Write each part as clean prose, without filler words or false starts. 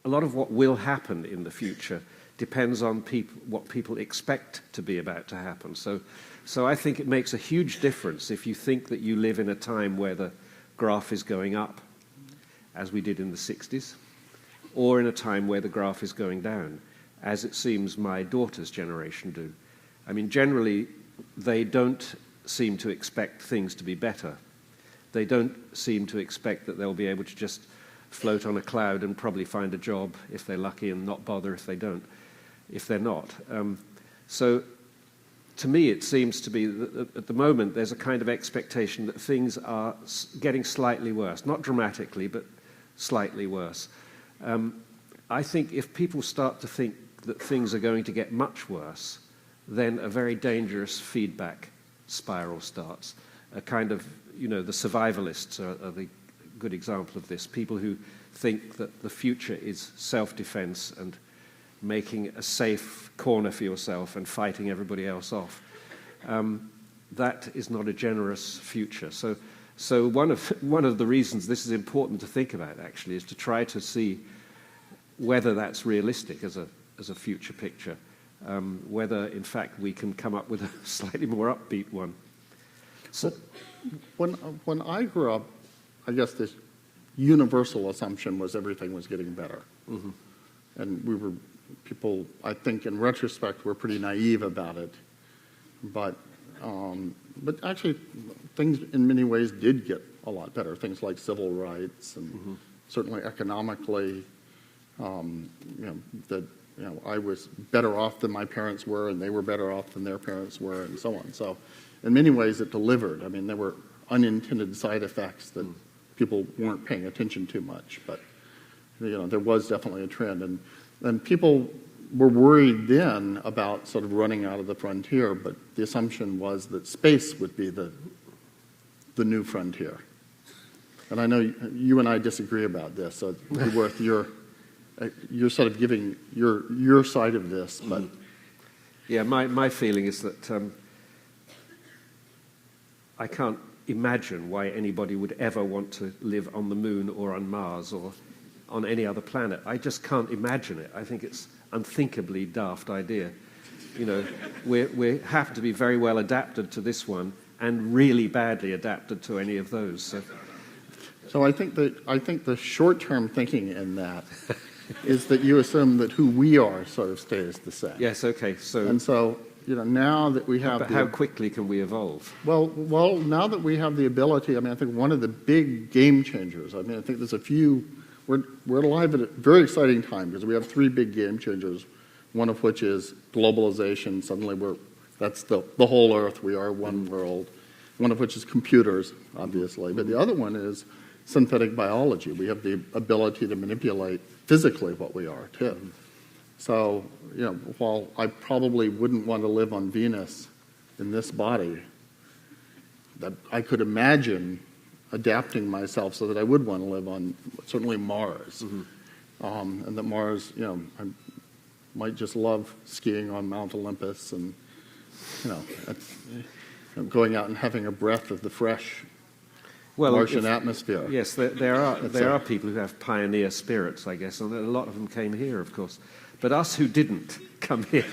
a lot of what will happen in the future depends on what people expect to be about to happen. So I think it makes a huge difference if you think that you live in a time where the graph is going up, as we did in the 60s, or in a time where the graph is going down, as it seems my daughter's generation do. I mean, generally, they don't seem to expect things to be better. They don't seem to expect that they'll be able to just float on a cloud and probably find a job if they're lucky and not bother if they're not. So to me, it seems to be that at the moment there's a kind of expectation that things are getting slightly worse, not dramatically, but slightly worse. I think if people start to think that things are going to get much worse, then a very dangerous feedback spiral starts. A kind of, the survivalists are the good example of this. People who think that the future is self-defense and making a safe corner for yourself and fighting everybody else off. That is not a generous future. So one of the reasons this is important to think about, actually, is to try to see whether that's realistic as a future picture, whether, in fact, we can come up with a slightly more upbeat one. So, when I grew up, I guess this universal assumption was everything was getting better. Mm-hmm. And people, I think in retrospect, were pretty naive about it. But actually, things in many ways did get a lot better. Things like civil rights and mm-hmm. certainly economically, I was better off than my parents were, and they were better off than their parents were, and so on. So in many ways, it delivered. I mean, there were unintended side effects that people weren't paying attention to much, but there was definitely a trend. And people were worried then about sort of running out of the frontier, but the assumption was that space would be the new frontier. And I know you and I disagree about this, so it'd be worth you're sort of giving your side of this, but yeah, my feeling is that I can't imagine why anybody would ever want to live on the moon or on Mars or on any other planet. I just can't imagine it. I think it's unthinkably daft idea. We have to be very well adapted to this one and really badly adapted to any of those. So I think the short-term thinking in that is that you assume that who we are sort of stays the same. Yes, okay. So now that we have... But how quickly can we evolve? Well, now that we have the ability, I think one of the big game changers, I think there's a few... We're alive at a very exciting time because we have three big game changers, one of which is globalization. Suddenly that's the whole Earth. We are one world. One of which is computers, obviously. But the other one is synthetic biology. We have the ability to manipulate physically what we are, too. So, while I probably wouldn't want to live on Venus in this body, that I could imagine adapting myself so that I would want to live on certainly Mars. Mm-hmm. And that Mars, I might just love skiing on Mount Olympus and, going out and having a breath of the fresh Martian atmosphere. Yes, there are people who have pioneer spirits, I guess, and a lot of them came here, of course. But us who didn't come here.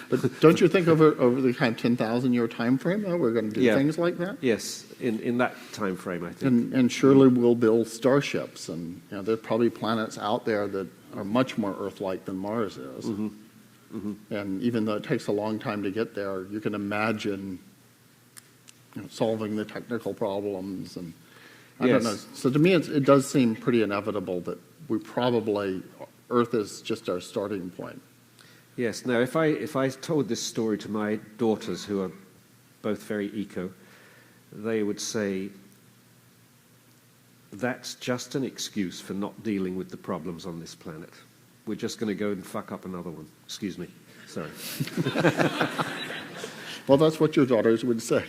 But don't you think over the kind of 10,000-year time frame, though, we're going to do things like that? Yes, in that time frame, I think. And surely we'll build starships, and there are probably planets out there that are much more Earth-like than Mars is. Mm-hmm. Mm-hmm. And even though it takes a long time to get there, you can imagine solving the technical problems. And I don't know. So to me, it does seem pretty inevitable that Earth is just our starting point. Yes. Now, if I told this story to my daughters, who are both very eco, they would say, that's just an excuse for not dealing with the problems on this planet. We're just going to go and fuck up another one. Excuse me. Sorry. Well, that's what your daughters would say.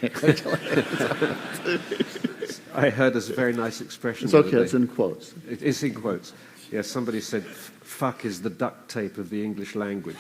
I heard a very nice expression. It's okay, it's in quotes. It is in quotes. Yes, somebody said, fuck is the duct tape of the English language.